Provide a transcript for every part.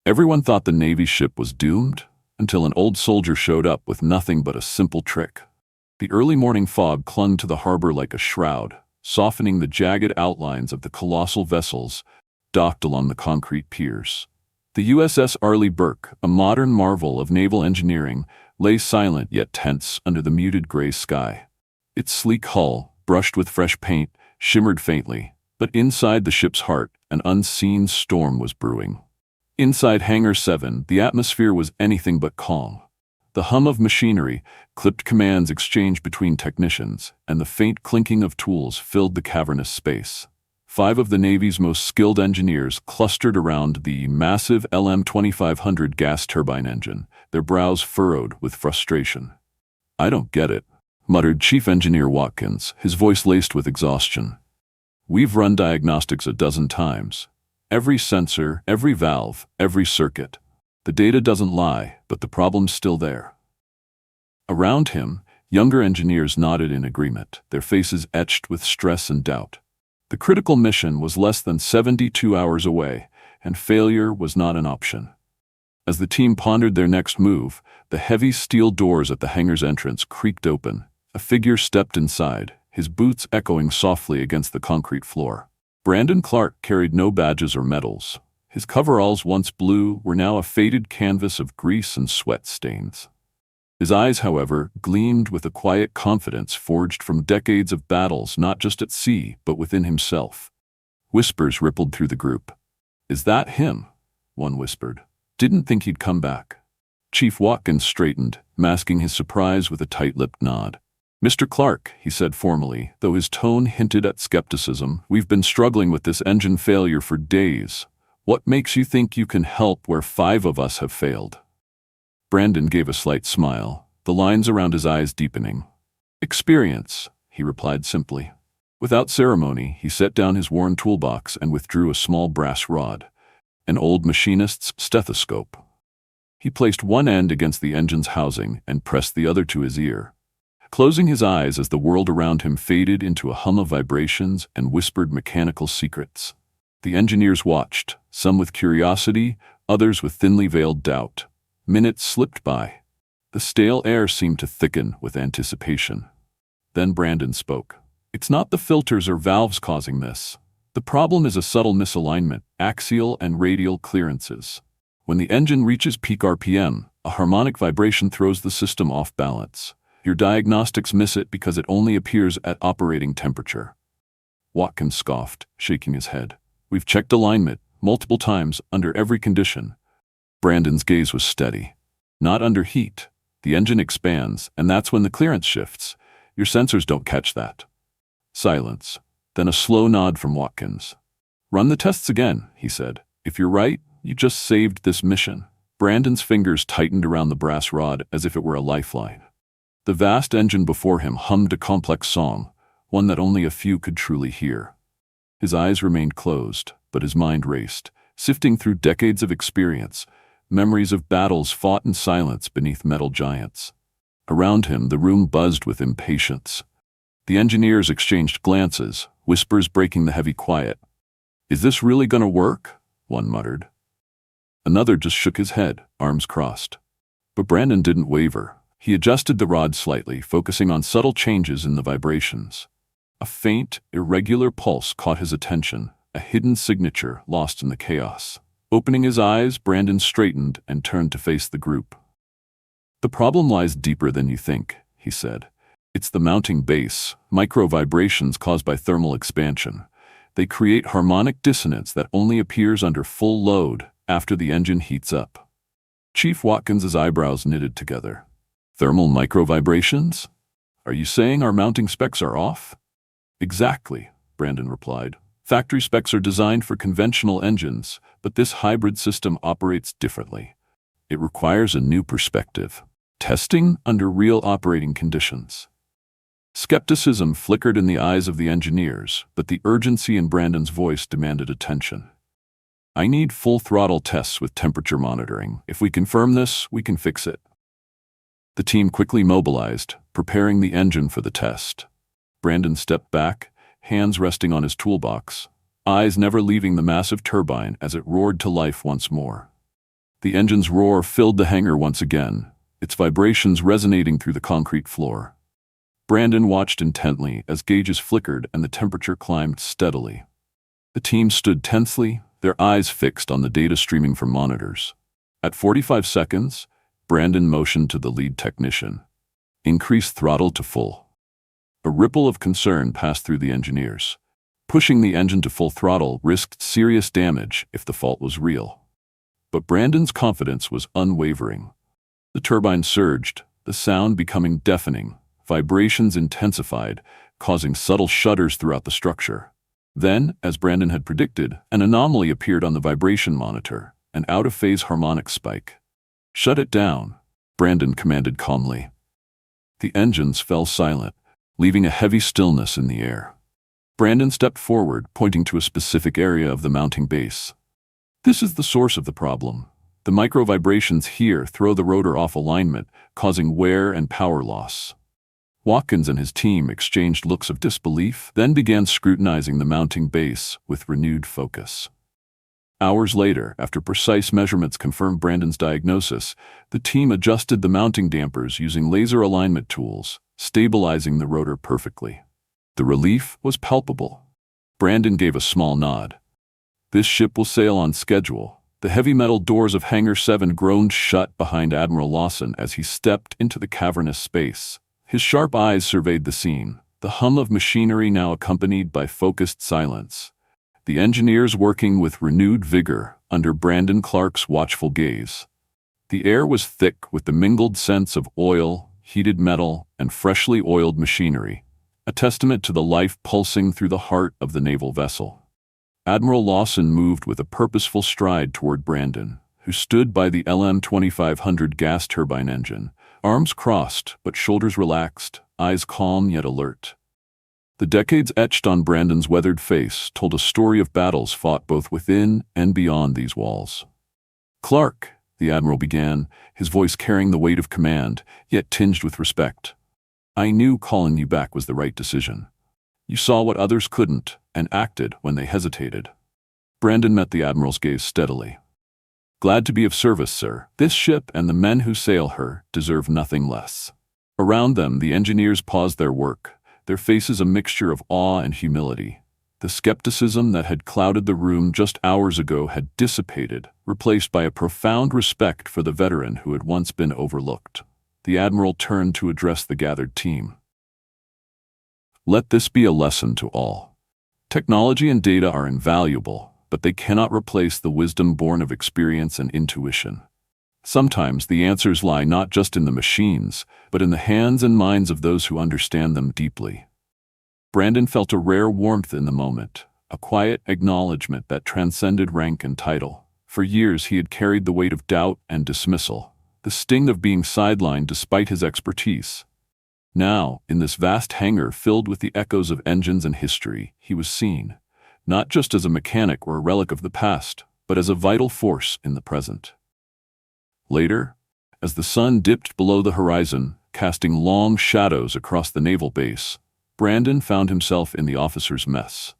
Everyone thought the Navy ship was doomed until an old soldier showed up with nothing but a simple trick. The early morning fog clung to the harbor like a shroud, softening the jagged outlines of the colossal vessels docked along the concrete piers. The USS Arleigh Burke, a modern marvel of naval engineering, lay silent yet tense under the muted gray sky. Its sleek hull, brushed with fresh paint, shimmered faintly, but inside the ship's heart, an unseen storm was brewing. Inside Hangar 7, the atmosphere was anything but calm. The hum of machinery, clipped commands exchanged between technicians, and the faint clinking of tools filled the cavernous space. 5 of the Navy's most skilled engineers clustered around the massive LM-2500 gas turbine engine, their brows furrowed with frustration. "I don't get it," muttered Chief Engineer Watkins, his voice laced with exhaustion. "We've run diagnostics a dozen times. Every sensor, every valve, every circuit. The data doesn't lie, but the problem's still there." Around him, younger engineers nodded in agreement, their faces etched with stress and doubt. The critical mission was less than 72 hours away, and failure was not an option. As the team pondered their next move, the heavy steel doors at the hangar's entrance creaked open. A figure stepped inside, his boots echoing softly against the concrete floor. Brandon Clark carried no badges or medals. His coveralls, once blue, were now a faded canvas of grease and sweat stains. His eyes, however, gleamed with a quiet confidence forged from decades of battles not just at sea, but within himself. Whispers rippled through the group. "Is that him?" one whispered. "Didn't think he'd come back." Chief Watkins straightened, masking his surprise with a tight-lipped nod. "Mr. Clark," he said formally, though his tone hinted at skepticism, "we've been struggling with this engine failure for days. What makes you think you can help where 5 of us have failed?" Brandon gave a slight smile, the lines around his eyes deepening. "Experience," he replied simply. Without ceremony, he set down his worn toolbox and withdrew a small brass rod, an old machinist's stethoscope. He placed one end against the engine's housing and pressed the other to his ear, closing his eyes as the world around him faded into a hum of vibrations and whispered mechanical secrets. The engineers watched, some with curiosity, others with thinly veiled doubt. Minutes slipped by. The stale air seemed to thicken with anticipation. Then Brandon spoke. "It's not the filters or valves causing this. The problem is a subtle misalignment, axial and radial clearances. When the engine reaches peak RPM, a harmonic vibration throws the system off balance. Your diagnostics miss it because it only appears at operating temperature." Watkins scoffed, shaking his head. "We've checked alignment multiple times under every condition." Brandon's gaze was steady. "Not under heat. The engine expands, and that's when the clearance shifts. Your sensors don't catch that." Silence. Then a slow nod from Watkins. "Run the tests again," he said. "If you're right, you just saved this mission." Brandon's fingers tightened around the brass rod as if it were a lifeline. The vast engine before him hummed a complex song, one that only a few could truly hear. His eyes remained closed, but his mind raced, sifting through decades of experience, memories of battles fought in silence beneath metal giants. Around him, the room buzzed with impatience. The engineers exchanged glances, whispers breaking the heavy quiet. "Is this really going to work?" one muttered. Another just shook his head, arms crossed. But Brandon didn't waver. He adjusted the rod slightly, focusing on subtle changes in the vibrations. A faint, irregular pulse caught his attention, a hidden signature lost in the chaos. Opening his eyes, Brandon straightened and turned to face the group. "The problem lies deeper than you think," he said. "It's the mounting base, micro-vibrations caused by thermal expansion. They create harmonic dissonance that only appears under full load after the engine heats up." Chief Watkins's eyebrows knitted together. "Thermal micro-vibrations? Are you saying our mounting specs are off?" "Exactly," Brandon replied. "Factory specs are designed for conventional engines, but this hybrid system operates differently. It requires a new perspective. Testing under real operating conditions." Skepticism flickered in the eyes of the engineers, but the urgency in Brandon's voice demanded attention. "I need full-throttle tests with temperature monitoring. If we confirm this, we can fix it." The team quickly mobilized, preparing the engine for the test. Brandon stepped back, hands resting on his toolbox, eyes never leaving the massive turbine as it roared to life once more. The engine's roar filled the hangar once again, its vibrations resonating through the concrete floor. Brandon watched intently as gauges flickered and the temperature climbed steadily. The team stood tensely, their eyes fixed on the data streaming from monitors. At 45 seconds, Brandon motioned to the lead technician. Increase throttle to full. A ripple of concern passed through the engineers. Pushing the engine to full throttle risked serious damage if the fault was real. But Brandon's confidence was unwavering. The turbine surged, the sound becoming deafening. Vibrations intensified, causing subtle shudders throughout the structure. Then, as Brandon had predicted, an anomaly appeared on the vibration monitor, an out-of-phase harmonic spike. "Shut it down," Brandon commanded calmly. The engines fell silent, leaving a heavy stillness in the air. Brandon stepped forward, pointing to a specific area of the mounting base. "This is the source of the problem. The micro-vibrations here throw the rotor off alignment, causing wear and power loss." Watkins and his team exchanged looks of disbelief, then began scrutinizing the mounting base with renewed focus. Hours later, after precise measurements confirmed Brandon's diagnosis, the team adjusted the mounting dampers using laser alignment tools, stabilizing the rotor perfectly. The relief was palpable. Brandon gave a small nod. "This ship will sail on schedule." The heavy metal doors of Hangar 7 groaned shut behind Admiral Lawson as he stepped into the cavernous space. His sharp eyes surveyed the scene, the hum of machinery now accompanied by focused silence. The engineers working with renewed vigor under Brandon Clark's watchful gaze. The air was thick with the mingled scents of oil, heated metal, and freshly oiled machinery, a testament to the life pulsing through the heart of the naval vessel. Admiral Lawson moved with a purposeful stride toward Brandon, who stood by the LM-2500 gas turbine engine, arms crossed but shoulders relaxed, eyes calm yet alert. The decades etched on Brandon's weathered face told a story of battles fought both within and beyond these walls. "Clark," the Admiral began, his voice carrying the weight of command, yet tinged with respect. "I knew calling you back was the right decision. You saw what others couldn't, and acted when they hesitated." Brandon met the Admiral's gaze steadily. "Glad to be of service, sir. This ship and the men who sail her deserve nothing less." Around them, the engineers paused their work, their faces a mixture of awe and humility. The skepticism that had clouded the room just hours ago had dissipated, replaced by a profound respect for the veteran who had once been overlooked. The Admiral turned to address the gathered team. "Let this be a lesson to all. Technology and data are invaluable, but they cannot replace the wisdom born of experience and intuition. Sometimes the answers lie not just in the machines, but in the hands and minds of those who understand them deeply." Brandon felt a rare warmth in the moment, a quiet acknowledgement that transcended rank and title. For years he had carried the weight of doubt and dismissal, the sting of being sidelined despite his expertise. Now, in this vast hangar filled with the echoes of engines and history, he was seen, not just as a mechanic or a relic of the past, but as a vital force in the present. Later, as the sun dipped below the horizon, casting long shadows across the naval base, Brandon found himself in the officers' mess.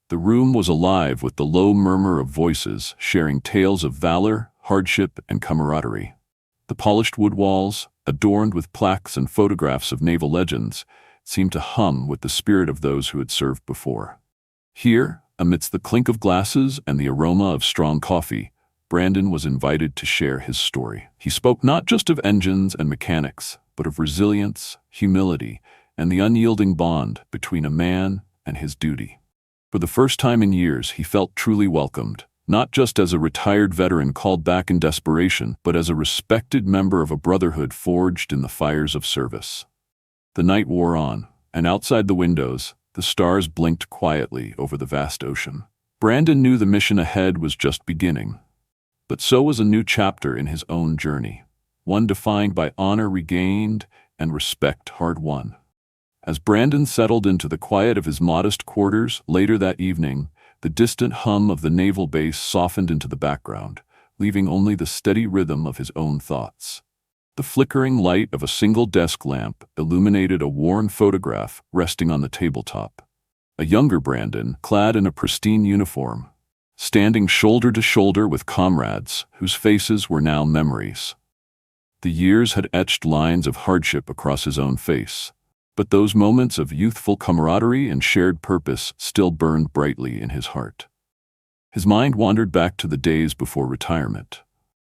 The room was alive with the low murmur of voices sharing tales of valor, hardship, and camaraderie. The polished wood walls, adorned with plaques and photographs of naval legends, seemed to hum with the spirit of those who had served before. Here, amidst the clink of glasses and the aroma of strong coffee, Brandon was invited to share his story. He spoke not just of engines and mechanics, but of resilience, humility, and the unyielding bond between a man and his duty. For the first time in years, he felt truly welcomed, not just as a retired veteran called back in desperation, but as a respected member of a brotherhood forged in the fires of service. The night wore on, and outside the windows, the stars blinked quietly over the vast ocean. Brandon knew the mission ahead was just beginning. But so was a new chapter in his own journey, one defined by honor regained and respect hard won. As Brandon settled into the quiet of his modest quarters later that evening, the distant hum of the naval base softened into the background, leaving only the steady rhythm of his own thoughts. The flickering light of a single desk lamp illuminated a worn photograph resting on the tabletop. A younger Brandon, clad in a pristine uniform, standing shoulder to shoulder with comrades whose faces were now memories. The years had etched lines of hardship across his own face, but those moments of youthful camaraderie and shared purpose still burned brightly in his heart. His mind wandered back to the days before retirement.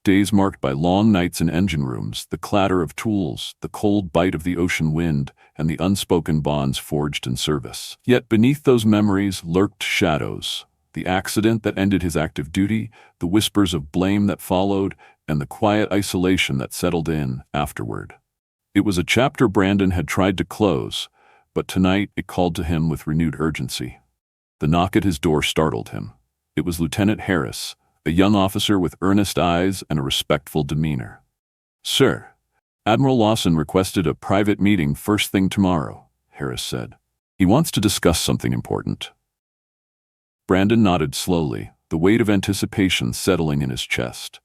Days marked by long nights in engine rooms, the clatter of tools, the cold bite of the ocean wind, and the unspoken bonds forged in service. Yet beneath those memories lurked shadows: the accident that ended his active duty, the whispers of blame that followed, and the quiet isolation that settled in afterward. It was a chapter Brandon had tried to close, but tonight it called to him with renewed urgency. The knock at his door startled him. It was Lieutenant Harris, a young officer with earnest eyes and a respectful demeanor. "Sir, Admiral Lawson requested a private meeting first thing tomorrow," Harris said. "He wants to discuss something important." Brandon nodded slowly, the weight of anticipation settling in his chest.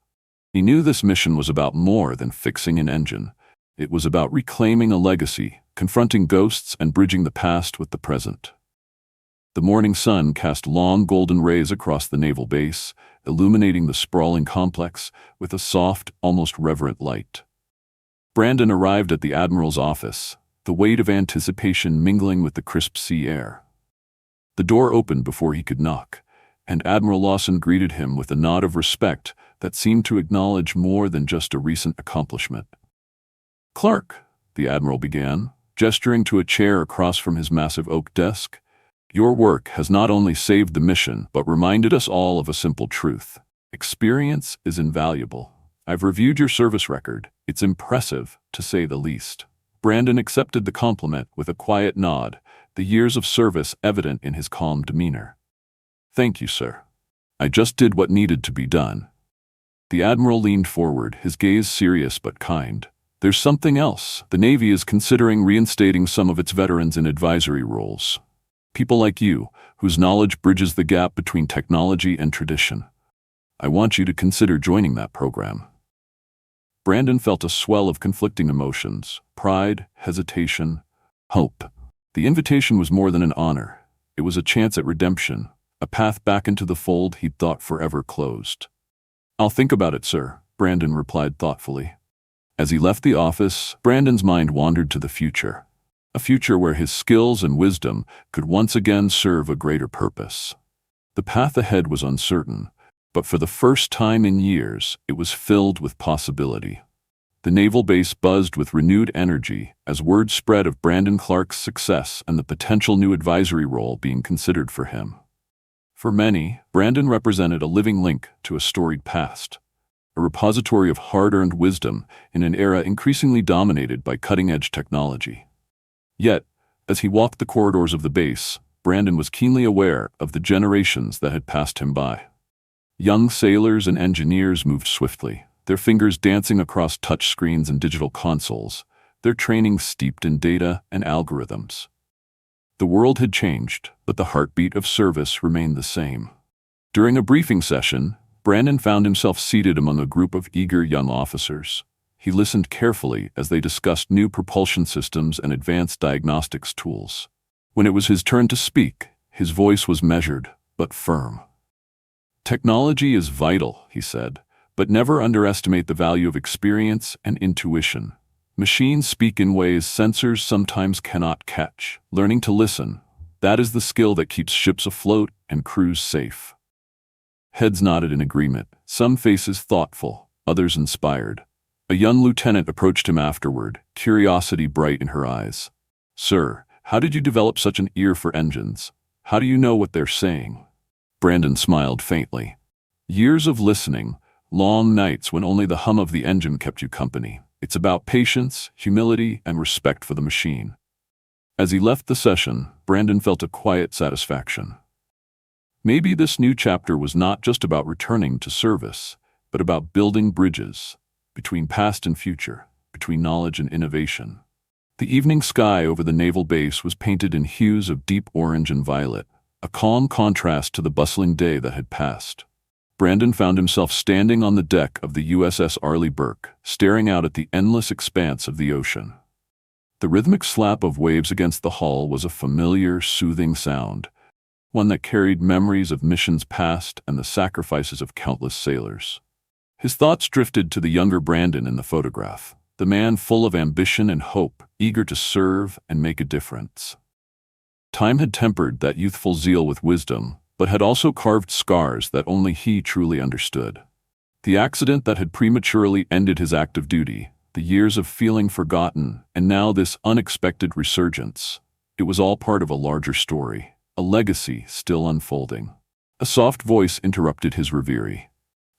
He knew this mission was about more than fixing an engine. It was about reclaiming a legacy, confronting ghosts, and bridging the past with the present. The morning sun cast long golden rays across the naval base, illuminating the sprawling complex with a soft, almost reverent light. Brandon arrived at the Admiral's office, the weight of anticipation mingling with the crisp sea air. The door opened before he could knock, and Admiral Lawson greeted him with a nod of respect that seemed to acknowledge more than just a recent accomplishment. "Clark," the Admiral began, gesturing to a chair across from his massive oak desk, "your work has not only saved the mission, but reminded us all of a simple truth. Experience is invaluable. I've reviewed your service record. It's impressive, to say the least." Brandon accepted the compliment with a quiet nod, the years of service evident in his calm demeanor. "Thank you, sir. I just did what needed to be done." The Admiral leaned forward, his gaze serious but kind. "There's something else. The Navy is considering reinstating some of its veterans in advisory roles. People like you, whose knowledge bridges the gap between technology and tradition. I want you to consider joining that program." Brandon felt a swell of conflicting emotions: pride, hesitation, hope. The invitation was more than an honor. It was a chance at redemption, a path back into the fold he'd thought forever closed. "I'll think about it, sir," Brandon replied thoughtfully. As he left the office, Brandon's mind wandered to the future. A future where his skills and wisdom could once again serve a greater purpose. The path ahead was uncertain, but for the first time in years, it was filled with possibility. The naval base buzzed with renewed energy as word spread of Brandon Clark's success and the potential new advisory role being considered for him. For many, Brandon represented a living link to a storied past, a repository of hard-earned wisdom in an era increasingly dominated by cutting-edge technology. Yet, as he walked the corridors of the base, Brandon was keenly aware of the generations that had passed him by. Young sailors and engineers moved swiftly, their fingers dancing across touchscreens and digital consoles, their training steeped in data and algorithms. The world had changed, but the heartbeat of service remained the same. During a briefing session, Brandon found himself seated among a group of eager young officers. He listened carefully as they discussed new propulsion systems and advanced diagnostics tools. When it was his turn to speak, his voice was measured but firm. "Technology is vital," he said, "but never underestimate the value of experience and intuition. Machines speak in ways sensors sometimes cannot catch. Learning to listen, that is the skill that keeps ships afloat and crews safe." Heads nodded in agreement, some faces thoughtful, others inspired. A young lieutenant approached him afterward, curiosity bright in her eyes. "Sir, how did you develop such an ear for engines? How do you know what they're saying?" Brandon smiled faintly. "Years of listening, long nights when only the hum of the engine kept you company. It's about patience, humility, and respect for the machine." As he left the session, Brandon felt a quiet satisfaction. Maybe this new chapter was not just about returning to service, but about building bridges between past and future, between knowledge and innovation. The evening sky over the naval base was painted in hues of deep orange and violet, a calm contrast to the bustling day that had passed. Brandon found himself standing on the deck of the USS Arleigh Burke, staring out at the endless expanse of the ocean. The rhythmic slap of waves against the hull was a familiar, soothing sound, one that carried memories of missions past and the sacrifices of countless sailors. His thoughts drifted to the younger Brandon in the photograph, the man full of ambition and hope, eager to serve and make a difference. Time had tempered that youthful zeal with wisdom, but had also carved scars that only he truly understood. The accident that had prematurely ended his active duty, the years of feeling forgotten, and now this unexpected resurgence. It was all part of a larger story, a legacy still unfolding. A soft voice interrupted his reverie.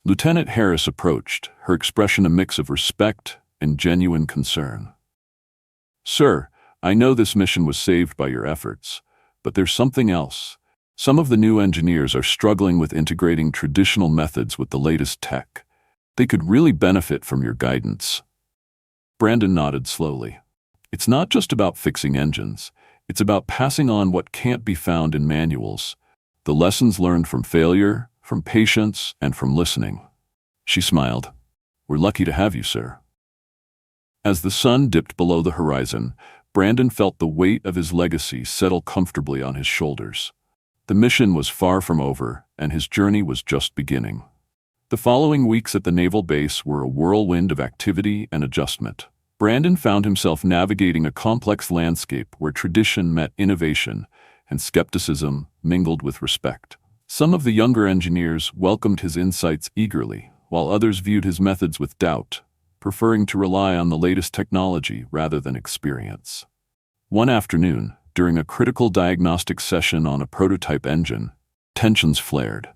Lieutenant Harris approached, her expression a mix of respect and genuine concern. "Sir, I know this mission was saved by your efforts, but there's something else. Some of the new engineers are struggling with integrating traditional methods with the latest tech. They could really benefit from your guidance." Brandon nodded slowly. "It's not just about fixing engines. It's about passing on what can't be found in manuals. The lessons learned from failure, from patience, and from listening." She smiled. "We're lucky to have you, sir." As the sun dipped below the horizon, Brandon felt the weight of his legacy settle comfortably on his shoulders. The mission was far from over, and his journey was just beginning. The following weeks at the naval base were a whirlwind of activity and adjustment. Brandon found himself navigating a complex landscape where tradition met innovation and skepticism mingled with respect. Some of the younger engineers welcomed his insights eagerly, while others viewed his methods with doubt, preferring to rely on the latest technology rather than experience. One afternoon, during a critical diagnostic session on a prototype engine, tensions flared.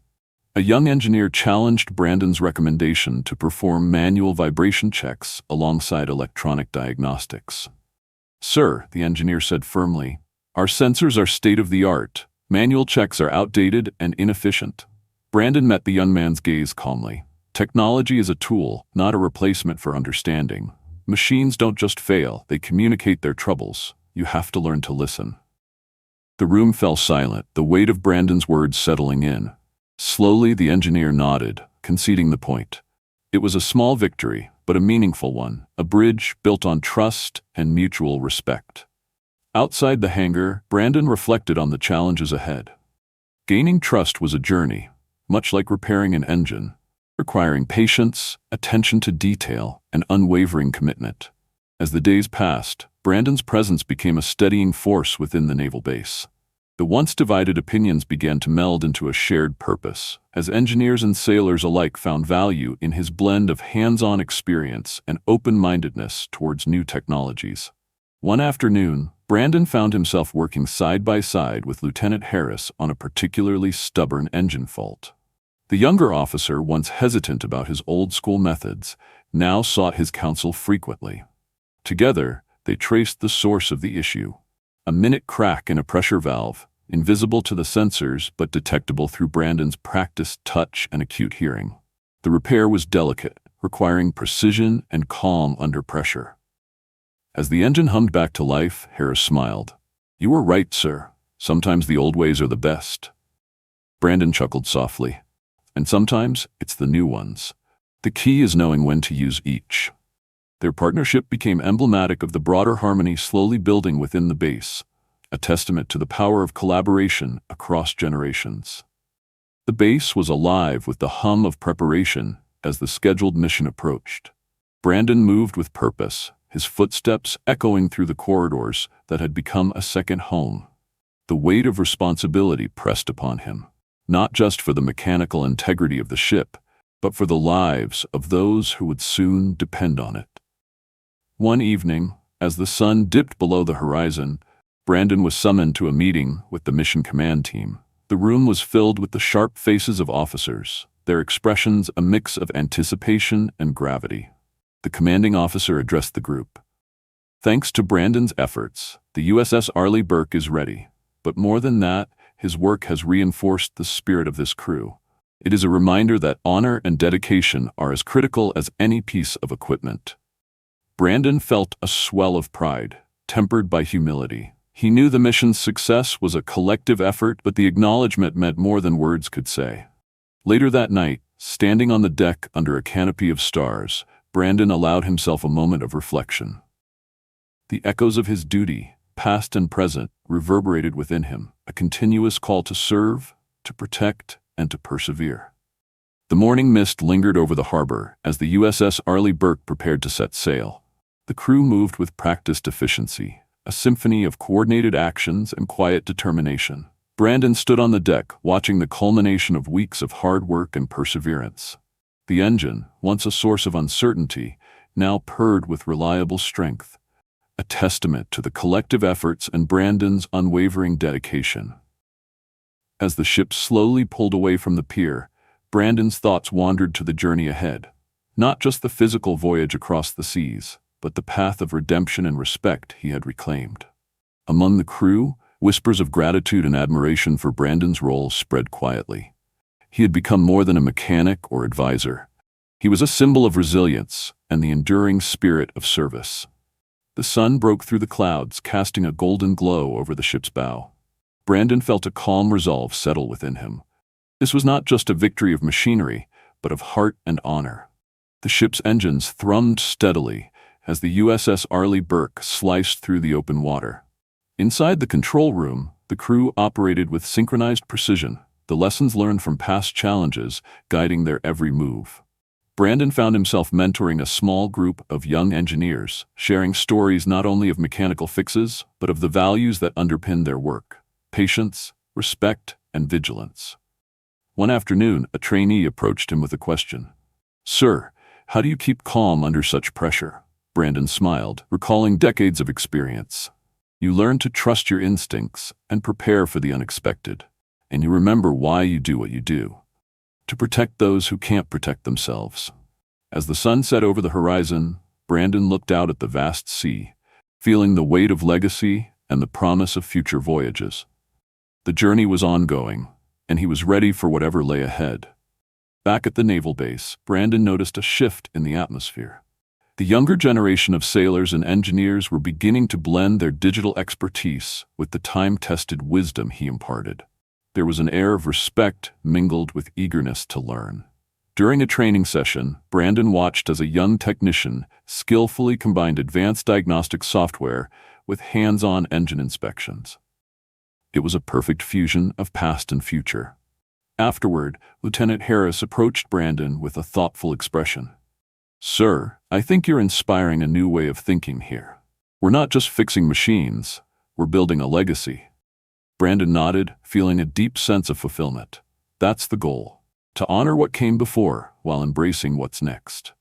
A young engineer challenged Brandon's recommendation to perform manual vibration checks alongside electronic diagnostics. "Sir," the engineer said firmly, "our sensors are state-of-the-art. Manual checks are outdated and inefficient." Brandon met the young man's gaze calmly. "Technology is a tool, not a replacement for understanding. Machines don't just fail, they communicate their troubles. You have to learn to listen." The room fell silent, the weight of Brandon's words settling in. Slowly, the engineer nodded, conceding the point. It was a small victory, but a meaningful one, a bridge built on trust and mutual respect. Outside the hangar, Brandon reflected on the challenges ahead. Gaining trust was a journey, much like repairing an engine, requiring patience, attention to detail, and unwavering commitment. As the days passed, Brandon's presence became a steadying force within the naval base. The once divided opinions began to meld into a shared purpose, as engineers and sailors alike found value in his blend of hands-on experience and open-mindedness towards new technologies. One afternoon, Brandon found himself working side by side with Lieutenant Harris on a particularly stubborn engine fault. The younger officer, once hesitant about his old-school methods, now sought his counsel frequently. Together, they traced the source of the issue. A minute crack in a pressure valve, invisible to the sensors but detectable through Brandon's practiced touch and acute hearing. The repair was delicate, requiring precision and calm under pressure. As the engine hummed back to life, Harris smiled. "You were right, sir. Sometimes the old ways are the best." Brandon chuckled softly. "And sometimes it's the new ones. The key is knowing when to use each." Their partnership became emblematic of the broader harmony slowly building within the base, a testament to the power of collaboration across generations. The base was alive with the hum of preparation as the scheduled mission approached. Brandon moved with purpose, his footsteps echoing through the corridors that had become a second home. The weight of responsibility pressed upon him, not just for the mechanical integrity of the ship, but for the lives of those who would soon depend on it. One evening, as the sun dipped below the horizon, Brandon was summoned to a meeting with the mission command team. The room was filled with the sharp faces of officers, their expressions a mix of anticipation and gravity. The commanding officer addressed the group. "Thanks to Brandon's efforts, the USS Arleigh Burke is ready. But more than that, his work has reinforced the spirit of this crew. It is a reminder that honor and dedication are as critical as any piece of equipment." Brandon felt a swell of pride, tempered by humility. He knew the mission's success was a collective effort, but the acknowledgement meant more than words could say. Later that night, standing on the deck under a canopy of stars, Brandon allowed himself a moment of reflection. The echoes of his duty, past and present, reverberated within him. a continuous call to serve, to protect, and to persevere. The morning mist lingered over the harbor as the USS Arleigh Burke prepared to set sail. The crew moved with practiced efficiency, a symphony of coordinated actions and quiet determination. Brandon stood on the deck, watching the culmination of weeks of hard work and perseverance. The engine, once a source of uncertainty, now purred with reliable strength, a testament to the collective efforts and Brandon's unwavering dedication. As the ship slowly pulled away from the pier, Brandon's thoughts wandered to the journey ahead. Not just the physical voyage across the seas, but the path of redemption and respect he had reclaimed. Among the crew, whispers of gratitude and admiration for Brandon's role spread quietly. He had become more than a mechanic or advisor. He was a symbol of resilience and the enduring spirit of service. The sun broke through the clouds, casting a golden glow over the ship's bow. Brandon felt a calm resolve settle within him. This was not just a victory of machinery, but of heart and honor. The ship's engines thrummed steadily as the USS Arleigh Burke sliced through the open water. Inside the control room, the crew operated with synchronized precision, the lessons learned from past challenges guiding their every move. Brandon found himself mentoring a small group of young engineers, sharing stories not only of mechanical fixes, but of the values that underpin their work: patience, respect, and vigilance. One afternoon, a trainee approached him with a question. "Sir, how do you keep calm under such pressure?" Brandon smiled, recalling decades of experience. "You learn to trust your instincts and prepare for the unexpected, and you remember why you do what you do: to protect those who can't protect themselves." As the sun set over the horizon, Brandon looked out at the vast sea, feeling the weight of legacy and the promise of future voyages. The journey was ongoing, and he was ready for whatever lay ahead. Back at the naval base, Brandon noticed a shift in the atmosphere. The younger generation of sailors and engineers were beginning to blend their digital expertise with the time-tested wisdom he imparted. There was an air of respect mingled with eagerness to learn. During a training session, Brandon watched as a young technician skillfully combined advanced diagnostic software with hands-on engine inspections. It was a perfect fusion of past and future. Afterward, Lieutenant Harris approached Brandon with a thoughtful expression. "Sir, I think you're inspiring a new way of thinking here. We're not just fixing machines, we're building a legacy." Brandon nodded, feeling a deep sense of fulfillment. That's the goal: to honor what came before while embracing what's next.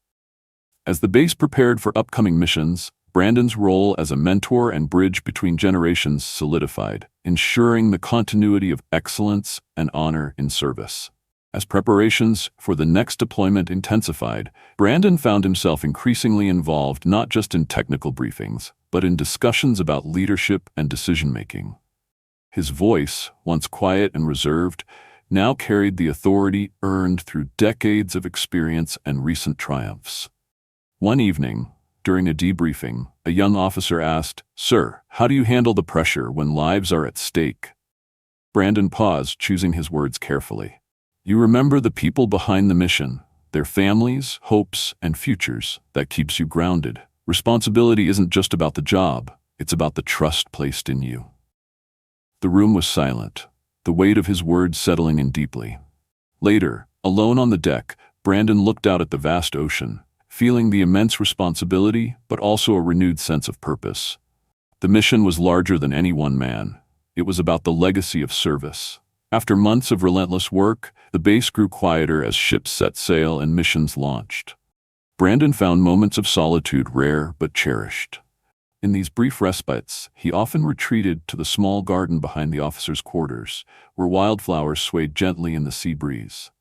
As the base prepared for upcoming missions, Brandon's role as a mentor and bridge between generations solidified, ensuring the continuity of excellence and honor in service. As preparations for the next deployment intensified, Brandon found himself increasingly involved not just in technical briefings, but in discussions about leadership and decision-making. His voice, once quiet and reserved, now carried the authority earned through decades of experience and recent triumphs. One evening, during a debriefing, a young officer asked, "Sir, how do you handle the pressure when lives are at stake?" Brandon paused, choosing his words carefully. "You remember the people behind the mission, their families, hopes, and futures. That keeps you grounded. Responsibility isn't just about the job, it's about the trust placed in you." The room was silent, the weight of his words settling in deeply. Later, alone on the deck, Brandon looked out at the vast ocean, feeling the immense responsibility but also a renewed sense of purpose. The mission was larger than any one man. It was about the legacy of service. After months of relentless work, the base grew quieter as ships set sail and missions launched. Brandon found moments of solitude rare but cherished. In these brief respites, he often retreated to the small garden behind the officers' quarters, where wildflowers swayed gently in the sea breeze.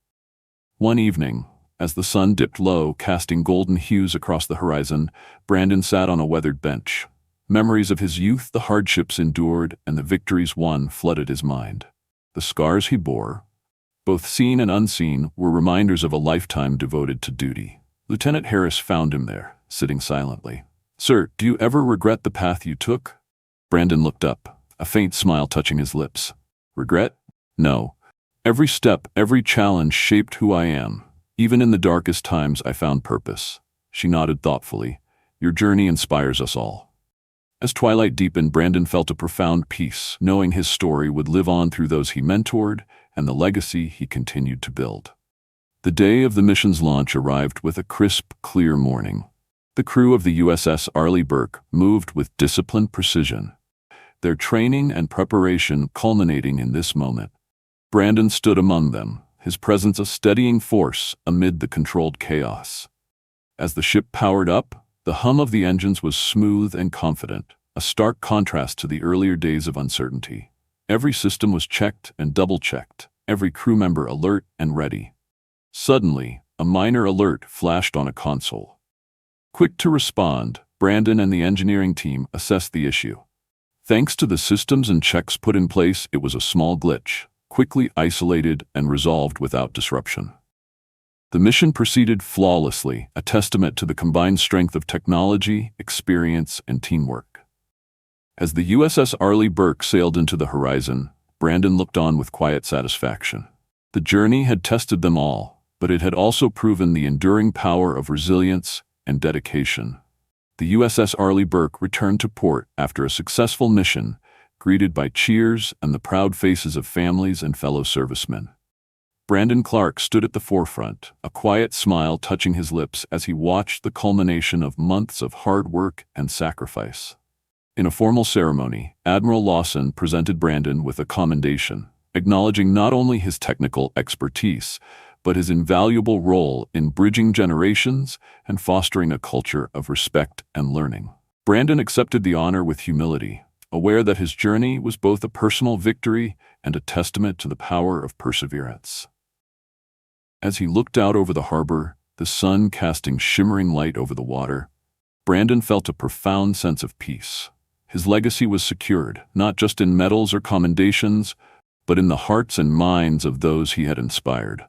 One evening, as the sun dipped low, casting golden hues across the horizon, Brandon sat on a weathered bench. Memories of his youth, the hardships endured, and the victories won flooded his mind. The scars he bore, both seen and unseen, were reminders of a lifetime devoted to duty. Lieutenant Harris found him there, sitting silently. "Sir, do you ever regret the path you took?" Brandon looked up, a faint smile touching his lips. "Regret? No. Every step, every challenge shaped who I am. Even in the darkest times, I found purpose." She nodded thoughtfully. "Your journey inspires us all." As twilight deepened, Brandon felt a profound peace, knowing his story would live on through those he mentored and the legacy he continued to build. The day of the mission's launch arrived with a crisp, clear morning. The crew of the USS Arleigh Burke moved with disciplined precision, their training and preparation culminating in this moment. Brandon stood among them, his presence a steadying force amid the controlled chaos. As the ship powered up, the hum of the engines was smooth and confident, a stark contrast to the earlier days of uncertainty. Every system was checked and double-checked, every crew member alert and ready. Suddenly, a minor alert flashed on a console. Quick to respond, Brandon and the engineering team assessed the issue. Thanks to the systems and checks put in place, it was a small glitch, quickly isolated and resolved without disruption. The mission proceeded flawlessly, a testament to the combined strength of technology, experience, and teamwork. As the USS Arleigh Burke sailed into the horizon, Brandon looked on with quiet satisfaction. The journey had tested them all, but it had also proven the enduring power of resilience and dedication. The USS Arleigh Burke returned to port after a successful mission, greeted by cheers and the proud faces of families and fellow servicemen. Brandon Clark stood at the forefront, a quiet smile touching his lips as he watched the culmination of months of hard work and sacrifice. In a formal ceremony, Admiral Lawson presented Brandon with a commendation, acknowledging not only his technical expertise, but his invaluable role in bridging generations and fostering a culture of respect and learning. Brandon accepted the honor with humility, aware that his journey was both a personal victory and a testament to the power of perseverance. As he looked out over the harbor, the sun casting shimmering light over the water, Brandon felt a profound sense of peace. His legacy was secured, not just in medals or commendations, but in the hearts and minds of those he had inspired.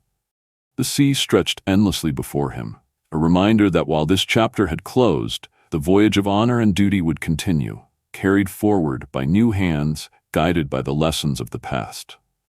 The sea stretched endlessly before him, a reminder that while this chapter had closed, the voyage of honor and duty would continue, carried forward by new hands, guided by the lessons of the past.